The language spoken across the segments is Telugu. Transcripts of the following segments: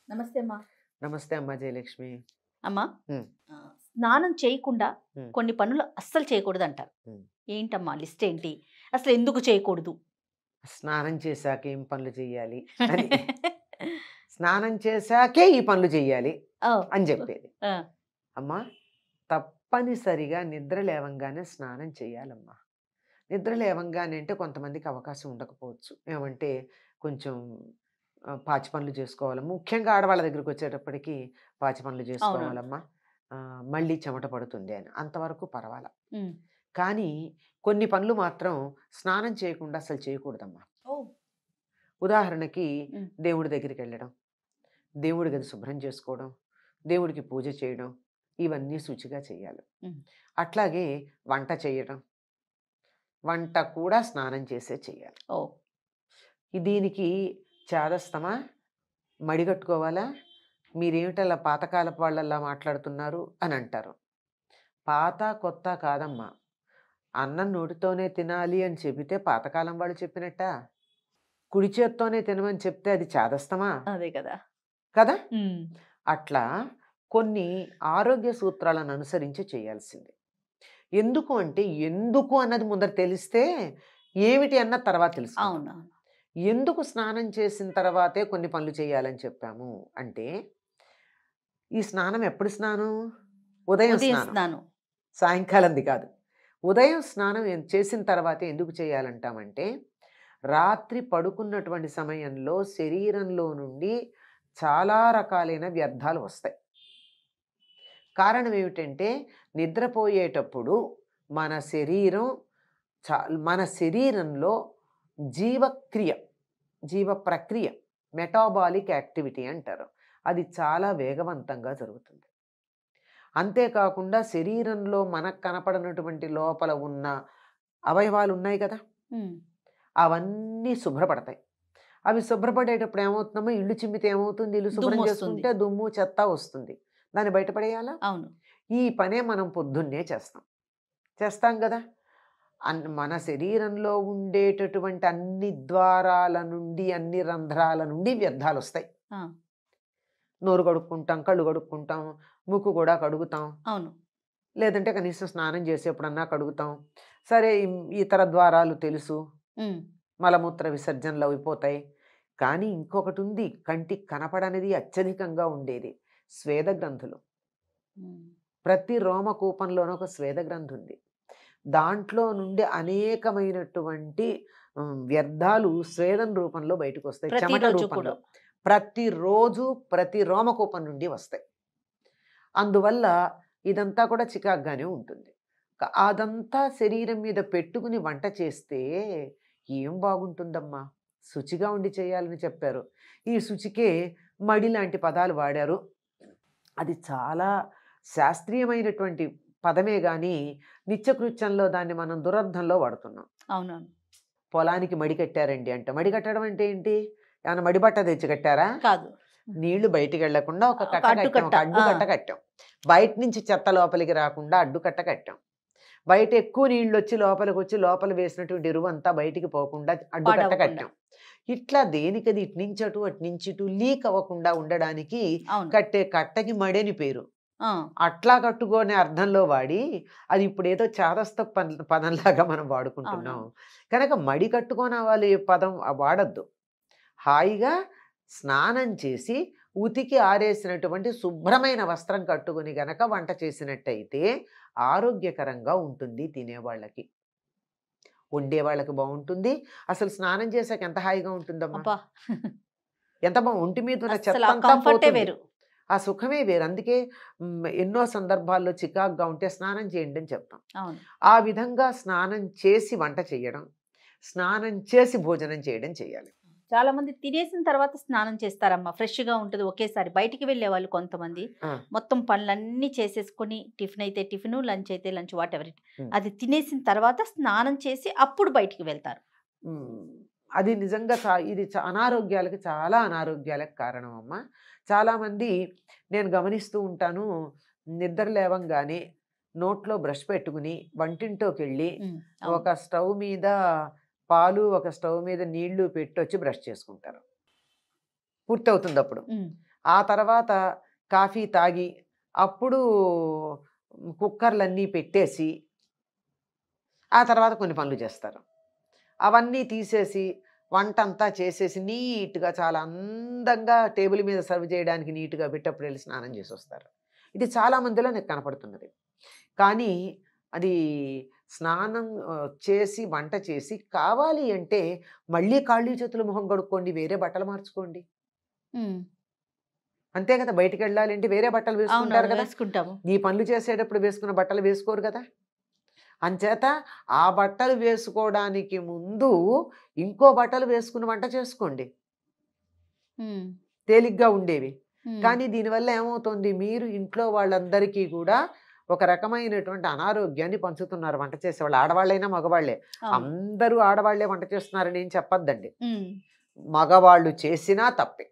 నమస్తే అమ్మా. నమస్తే అమ్మా జయలక్ష్మి. అమ్మా, హ్మ్. స్నానం చేయకుండా హ్మ్. కొన్ని పనులు అస్సలు చేయకూడదు అంటారు. హ్మ్. ఏంటమ్మా లిస్ట్ ఏంటి? అసలు ఎందుకు చేయకూడదు? స్నానం చేశాక ఏం పనులు చెయ్యాలి అని. స్నానం చేశాకే ఈ పనులు చెయ్యాలి ఓ, అని చెప్పేది. ఆ, అమ్మా, తప్పనిసరిగా నిద్ర లేవంగానే స్నానం చేయాలమ్మా. నిద్ర లేవంగానే అంటే కొంతమందికి అవకాశం ఉండకపోవచ్చు. ఏమంటే కొంచెం పాచి పనులు చేసుకోవాలి. ముఖ్యంగా ఆడవాళ్ళ దగ్గరికి వచ్చేటప్పటికి పాచి పనులు అవునవును. చేసుకోవాలమ్మా. మళ్ళీ చెమట పడుతుంది అని. అంతవరకు పర్వాలా. ఉమ్. కానీ కొన్ని పనులు మాత్రం స్నానం చేయకుండా అసలు చేయకూడదమ్మా. ఓ, ఉదాహరణకి ఉమ్, దేవుడి దగ్గరికి వెళ్ళడం, దేవుడి గది శుభ్రం చేసుకోవడం, దేవుడికి పూజ చేయడం, ఇవన్నీ శుచిగా చేయాలి. ఉమ్. అట్లాగే వంట చేయడం, వంట కూడా స్నానం చేసే చేయాలి. ఓ, దీనికి చాదస్తమా, మడిగట్టుకోవాలా, మీరేమిటలా పాతకాలపు వాళ్ళల్లా మాట్లాడుతున్నారు అని అంటారు. పాత కొత్త కాదమ్మా. అన్నం నోటితోనే తినాలి అని చెబితే పాతకాలం వాళ్ళు చెప్పినట్ట. కుడి చేత్తోనే తినమని చెప్తే అది చాదస్తమా అదే కదా. కదా. ఉమ్. అట్లా కొన్ని ఆరోగ్య సూత్రాలను అనుసరించి చేయాల్సింది. ఎందుకు అంటే ఎందుకు అన్నది ముందర తెలిస్తే ఏమిటి అన్నది తర్వాత తెలుసుకుంటాం. అవునవును. ఎందుకు స్నానం చేసిన తర్వాతే కొన్ని పనులు చేయాలని చెప్పాము అంటే, ఈ స్నానం ఎప్పుడు స్నానం? ఉదయం ఉదయం స్నానం, స్నానం. సాయంకాలంది కాదు. ఉదయం స్నానం చేసిన తర్వాతే ఎందుకు చేయాలంటామంటే, రాత్రి పడుకున్నటువంటి సమయంలో శరీరంలో నుండి చాలా రకాలైన వ్యర్థాలు వస్తాయి. కారణం ఏమిటంటే, నిద్రపోయేటప్పుడు మన శరీరం మన శరీరంలో జీవక్రియ, జీవ ప్రక్రియ, మెటాబాలిక్ యాక్టివిటీ అంటారు. అది చాలా వేగవంతంగా జరుగుతుంది. అంతేకాకుండా శరీరంలో మనకు కనపడనటువంటి లోపల ఉన్న అవయవాలు ఉన్నాయి కదా, ఉమ్. అవన్నీ శుభ్రపడతాయి. అవి శుభ్రపడేటప్పుడు ఏమవుతుందమ్మా, ఇల్లు చిమ్మితే ఏమవుతుంది, ఇల్లు శుభ్రం దుమ్ము వస్తుంది. చేసుకుంటే దుమ్ము చెత్త వస్తుంది. దాన్ని బయటపడేయాలా. అవును. ఈ పనే మనం పొద్దున్నే చేస్తాం కదా. మన శరీరంలో ఉండేటటువంటి అన్ని ద్వారాల నుండి, అన్ని రంధ్రాల నుండి వ్యర్థాలు వస్తాయి. ఆ, నోరు కడుక్కుంటాం, కళ్ళు కడుక్కుంటాం, ముక్కు కూడా కడుగుతాం, అవును. లేదంటే కనీసం స్నానం చేసేప్పుడన్నా కడుగుతాం. సరే, ఇతర ద్వారాలు తెలుసు, ఉమ్. మలమూత్ర విసర్జనలు అయిపోతాయి. కానీ ఇంకొకటి ఉంది, కంటికి కనపడనేది అత్యధికంగా ఉండేది, స్వేద గ్రంథులు. ఉమ్. ప్రతి రోమకూపంలోనూ ఒక స్వేద గ్రంథి ఉంది. దాంట్లో నుండి అనేకమైనటువంటి వ్యర్థాలు స్వేదం రూపంలో బయటకు వస్తాయి, చెమట ప్రతిరోజు రూపంలో. కూడా. ప్రతిరోజు ప్రతి రోమకూపం నుండి వస్తాయి. అందువల్ల ఇదంతా కూడా చికాగ్గానే ఉంటుంది. అదంతా శరీరం మీద పెట్టుకుని వంట చేస్తే ఏం బాగుంటుందమ్మా. శుచిగా ఉండి చేయాలని చెప్పారు. ఈ శుచికే మడి లాంటి పదాలు వాడారు. అది చాలా శాస్త్రీయమైనటువంటి పదమే కానీ నిత్యకృత్యంలో దాన్ని మనం దురర్థంలో వాడుతున్నాం. అవునవును. పొలానికి మడి కట్టారండి అంటే, మడి కట్టడం అంటే ఏంటి? ఏమైనా మడి బట్ట తెచ్చి కట్టారా? కాదు. నీళ్లు బయటికి వెళ్లకుండా ఒక ఒక కట్ట కట్టాం, ఒక అడ్డుకట్ట. అడ్డుకట్ట కట్టాం. బయట నుంచి చెత్త లోపలికి రాకుండా అడ్డుకట్ట కట్టాం. బయట ఎక్కువ నీళ్ళు వచ్చి లోపలికి వచ్చి లోపల వేసినటువంటి ఎరువు అంతా బయటికి పోకుండా అడ్డుకట్ట పాడవకుండా. కట్టాం. ఇట్లా దేనికది ఇటు నుంచి అటు అటు నుంచి ఇటు లీక్ అవ్వకుండా ఉండడానికి అవును. కట్టే కట్టకి మడని పేరు. ఆ, అట్లా కట్టుకోనే అర్థంలో వాడి అది ఇప్పుడు ఏదో చాదస్త పదంలాగా మనం వాడుకుంటున్నాం. అవునవును. కనుక మడి కట్టుకోని వాళ్ళు పదం వాడద్దు. హాయిగా స్నానం చేసి ఉతికి ఆరేసినటువంటి శుభ్రమైన వస్త్రం కట్టుకుని గనక వంట చేసినట్టయితే ఆరోగ్యకరంగా ఉంటుంది తినేవాళ్ళకి, వండేవాళ్ళకి బాగుంటుంది. అసలు స్నానం చేశాక ఎంత హాయిగా ఉంటుందమ్మా, అబ్బా, ఎంత ఒంటి మీద ఉన్న అసలు ఆ చెత్త అంతా కంఫర్టే పోతుంది. వేరు. ఆ సుఖమే వేరు. అందుకే ఎన్నో సందర్భాల్లో చికాగ్గా ఉంటే స్నానం చేయండి అని చెప్తాం. అవును. ఆ విధంగా స్నానం చేసి వంట చేయడం, స్నానం చేసి భోజనం చేయడం చేయాలి. చాలా మంది తినేసిన తర్వాత స్నానం చేస్తారమ్మా, ఫ్రెష్ గా ఉంటుంది. ఒకేసారి బయటికి వెళ్ళే వాళ్ళు కొంతమంది ఆ, మొత్తం పనులన్నీ చేసేసుకొని, టిఫిన్ అయితే టిఫిన్, లంచ్ అయితే లంచ్, వాట్ ఎవర్ ఇట్, ఉమ్, అది తినేసిన తర్వాత స్నానం చేసి అప్పుడు బయటికి వెళ్తారు. ఉమ్, అది నిజంగా ఇది అనారోగ్యాలకి, చాలా అనారోగ్యాలకు కారణం అమ్మ. చాలామంది నేను గమనిస్తూ ఉంటాను, నిద్ర లేవంగానే నోట్లో బ్రష్ పెట్టుకుని వంటింట్లోకి వెళ్ళి ఉమ్, అవును. ఒక స్టవ్ మీద పాలు, ఒక స్టవ్ మీద నీళ్లు పెట్టి వచ్చి బ్రష్ చేసుకుంటారు. పూర్తవుతుంది అప్పుడు. ఉమ్, ఆ తర్వాత కాఫీ తాగి అప్పుడు కుక్కర్లన్నీ పెట్టేసి ఆ తర్వాత కొన్ని పనులు చేస్తారు. అవన్నీ తీసేసి వంటంతా చేసేసి నీట్‌గా చాలా అందంగా టేబుల్ మీద సర్వ్ చేయడానికి నీట్‌గా పెట్టి అప్పుడు వెళ్లి స్నానం చేసొస్తారు. ఇది చాలా మందిలో నాకు కనపడుతున్నది. కానీ అది స్నానం చేసి వంట చేసి కావాలి అంటే మళ్ళీ కాళ్ళు చేతులు మొహం కడుక్కోండి. వేరే బట్టలు మార్చుకోండి. హ్మ్. అంతే కదా! బయటికెళ్ళాలంటే వేరే బట్టలు వేసుకుంటారు అవునవును. కదా! వేసుకుంటాము. ఈ పనులు చేసేటప్పుడు వేసుకున్న బట్టలు వేసుకోరు కదా! అంచేత ఆ బట్టలు వేసుకోవడానికి ముందు ఇంకో బట్టలు వేసుకుని వంట చేసుకోండి. హ్మ్. తేలిగ్గా ఉండేవి. హ్మ్. కానీ దీనివల్ల ఏమవుతుంది? మీరు ఇంట్లో వాళ్ళందరికీ కూడా ఒక రకమైనటువంటి అనారోగ్యాన్ని పంచుతున్నారు వంట చేసేవాళ్ళు. ఆడవాళ్ళైనా, మగవాళ్ళే. అవును. అందరూ ఆడవాళ్ళే వంట చేస్తున్నారని ఏం చెప్పొద్దండి. హ్మ్. మగవాళ్ళు చేసినా తప్పే.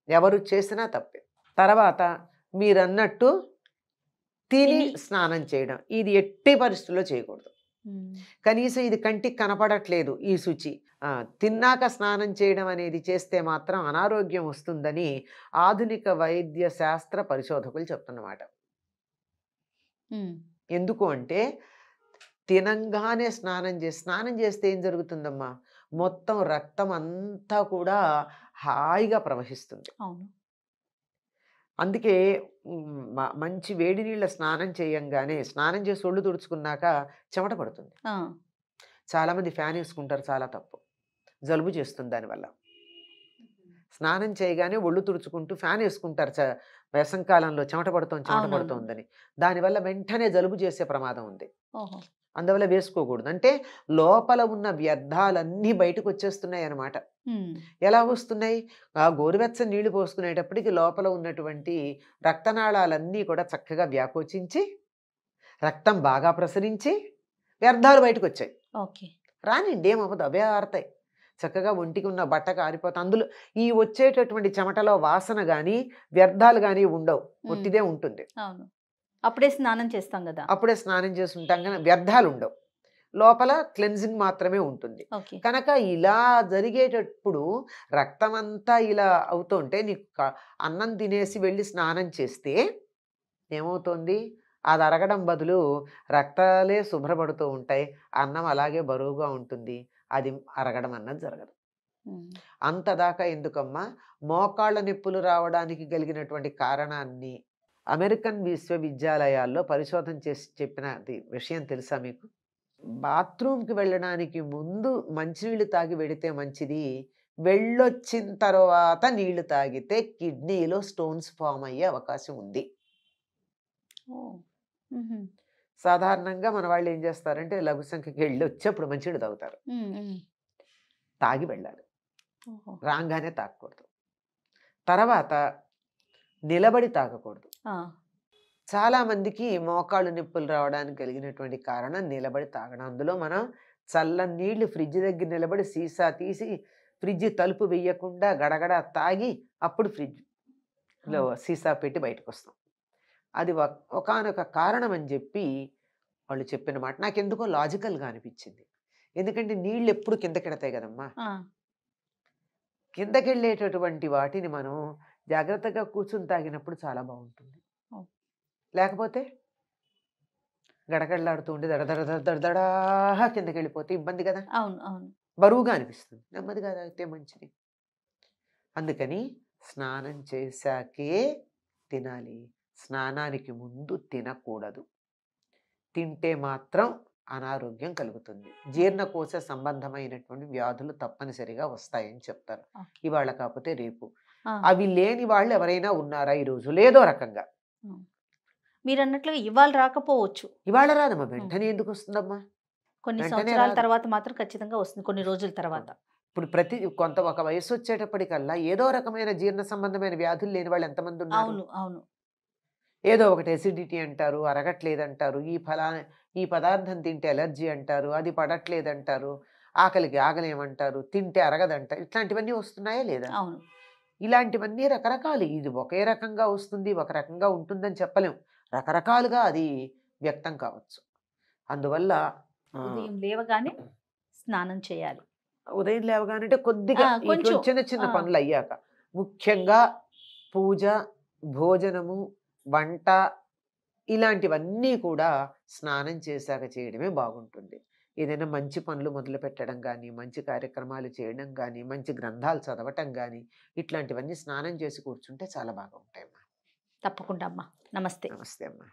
ఎవరు చేసినా తప్పే. తర్వాత మీరన్నట్టు తిని తిని స్నానం చేయడం. ఇది ఎట్టి పరిస్థితుల్లో చేయకూడదు. హ్మ్. కనీసం ఇది కంటికి కనపడట్లేదు ఈ శుచి. తిన్నాక స్నానం చేయడం అనేది చేస్తే మాత్రం అనారోగ్యం వస్తుందని ఆధునిక వైద్య శాస్త్ర పరిశోధకులు చెప్తున్నమాట. హ్మ్. ఎందుకు అంటే తినంగానే స్నానం చేస్తే ఏం జరుగుతుందమ్మా? మొత్తం రక్తం అంతా కూడా హాయిగా ప్రవహిస్తుంది. అవును. అందుకే మంచి వేడి నీళ్ళ స్నానం చేయంగానే స్నానం చేసి ఒళ్ళు తుడుచుకున్నాక చెమట పడుతుంది. ఆ! చాలామంది ఫ్యాన్ ఏసుకుంటారు. చాలా తప్పు. జలుబు చేస్తుంది దానివల్ల. స్నానం చేయగానే ఒళ్ళు తుడుచుకుంటూ ఫ్యాన్ ఏసుకుంటారు. వేసవికాలంలో చెమట అవునవును. పడుతోందని. దానివల్ల వెంటనే జలుబు చేసే ప్రమాదం ఉంది. ఓహో! అందువల్ల వేసుకోకూడదు. అంటే లోపల ఉన్న వ్యర్థాలన్నీ బయటకొచ్చేస్తున్నాయన్నమాట. హ్మ్. ఎలా వస్తున్నాయి? ఆ గోరువెచ్చని నీళ్లు పోసుకునేటప్పటికి లోపల ఉన్నటువంటి రక్తనాళాలన్నీ కూడా చక్కగా వ్యాకోచించి, రక్తం బాగా ప్రసరించి, వ్యర్థాలు బయటకొచ్చాయి. ఓకే. రానియండి ఏమవ్వదు. అవే ఆరతాయి. చక్కగా ఒంటికి ఉన్న బట్టకు ఆరిపోతాయి. అందులో ఈ వచ్చేటటువంటి చెమటలో వాసన గాని, వ్యర్థాలు గాని ఉండవు. హ్మ్. ఒట్టిదే ఉంటుంది. అవును. అప్పుడే స్నానం చేస్తాం గదా! అప్పుడే స్నానం చేసుంటాం గానీ వ్యర్థాలుండవు. లోపల క్లెన్జింగ్ మాత్రమే ఉంటుంది. ఓకే. కనుక ఇలా జరిగేటప్పుడు రక్తమంతా ఇలా అవుతుంటే నీకు అన్నం తినేసి వెళ్లి స్నానం చేస్తే ఏమవుతుంది? అది అరగడం బదులు రక్తాలే శుభ్రపడుతూ ఉంటాయి. అన్నం అలాగే బరువుగా ఉంటుంది. అది అరగడం అన్నది జరగదు. హ్మ్. అంతదాకా ఎందుకమ్మా? మోకాళ్ళ నొప్పులు రావడానికి కలిగినటువంటి కారణాన్ని అమెరికన్ విశ్వవిద్యాలయాల్లో పరిశోధన చేసి చెప్పినది విషయం తెలుసా మీకు? బాత్రూమ్‌కి వెళ్ళడానికి ముందు మంచినీళ్ళు తాగి వెడితే మంచిది. వెళ్ళొచ్చిన తర్వాత నీళ్లు తాగితే కిడ్నీలో స్టోన్స్ ఫార్మ్ అయ్యే అవకాశం ఉంది. ఓహ్! హుహు. సాధారణంగా మన వాళ్ళు ఏం చేస్తారంటే లఘు సంఖ్యకి వెళ్ళొచ్చి అప్పుడు మంచినీళ్ళు తాగుతారు. హ్మ్. హ్మ్. తాగి వెళ్ళాలి. ఓహో! రాంగానే తాగకూడదు. తర్వాత నిలబడి తాగకూడదు. ఆ! చాలామందికి మోకాళ్ళు నొప్పులు రావడానికి కలిగినటువంటి కారణం నిలబడి తాగడం. అందులో మనం చల్లని నీళ్లు ఫ్రిడ్జ్ దగ్గర నిలబడి సీసా తీసి ఫ్రిడ్జ్ తలుపు వెయ్యకుండా గడగడ తాగి అప్పుడు ఫ్రిడ్జ్‌లో ఆ! సీసా పెట్టి బయటకొస్తాం. అది ఒకానొక కారణం అని జెప్పి వాళ్ళు చెప్పిన మాట నాకెందుకో లాజికల్‌గా అనిపిచ్చింది. ఎందుకంటే నీళ్ళెప్పుడు కిందకెడతాయి గదమ్మా! ఆ! కిందకెళ్ళేటటువంటి వాటిని మనం జాగ్రత్తగా కూర్చొని తాగినప్పుడు చాలా బావుంటుంది. ఓహ్! లేకపోతే గడగడలాడుతూ ఉండి దడ దడ దడ దడ దడా కిందకెళ్ళిపోతే ఇబ్బంది గదా! అవును. అవును. బరువుగా అనిపిస్తుంది. నెమ్మదిగా తాగితే మంచిది. అందుకని స్నానం చేశాకే తినాలి. స్నానానికి ముందు తినకూడదు. తింటే మాత్రం అనారోగ్యం కలుగుతుంది. జీర్ణకోశ సంబంధమైనటువంటి వ్యాధులు తప్పనిసరిగా వస్తాయని చెప్తారు. ఓకే. ఇవాళ కాకపోతే రేపు. ఆ! అవి లేని వాళ్ళు ఎవరైనా ఉన్నారా ఈరోజు? లేదో రకంగా. హ్మ్. మీరన్నట్లుగా ఇవాళ రాకపోవచ్చు. ఇవాళ రాదమ్మా. హ్మ్. వెంటనే ఎందుకొస్తుందమ్మా? కొన్ని వెంటనే సంవత్సరాల రాదు. తర్వాత మాత్రం ఖచ్చితంగా వస్తుంది. కొన్ని రోజుల తర్వాత. ఇప్పుడు ఒక వయస్సొచ్చేటప్పటికల్లా ఏదో రకమైన జీర్ణ సంబంధమైన వ్యాధులు లేని వాళ్ళు ఎంతమందున్నారు? అవును. అవును. ఏదో ఒకటి ఎసిడిటీ అంటారు, అరగట్లేదంటారు, ఈ పదార్థం తింటే అలర్జీ అంటారు, అది పడట్లేదంటారు, ఆకలికి ఆగలేమంటారు, తింటే అరగదంటారు. ఇట్లాంటివన్నీ వస్తున్నాయా లేదా? అవును. ఇలాంటివన్నీ రకరకాలు. ఇది ఒకే రకంగా వస్తుంది, ఒక రకంగా ఉంటుందని చెప్పలేం. రకరకాలుగా అది వ్యక్తం కావచ్చు. అందువల్ల ఉదయం లేవగానే స్నానం చేయాలి. ఉదయం లేవగానంటే కొద్దిగా కొంచెం. ఇటువంటి చిన్న చిన్న ఆ! పనులయ్యాక. ముఖ్యంగా పూజ, భోజనము, వంట ఇలాంటివన్నీ కూడా స్నానం చేశాక చేయడమే బాగుంటుంది. ఏదైనా మంచి పనులు మొదలుపెట్టడం గానీ, మంచి కార్యక్రమాలు చేయడం గానీ, మంచి గ్రంథాలు చదవటం గానీ, ఇట్లాంటివన్నీ స్నానం చేసి కూర్చుంటే చాలా బాగా ఉంటాయమ్మా. తప్పకుండా అమ్మా. నమస్తే. నమస్తే అమ్మా.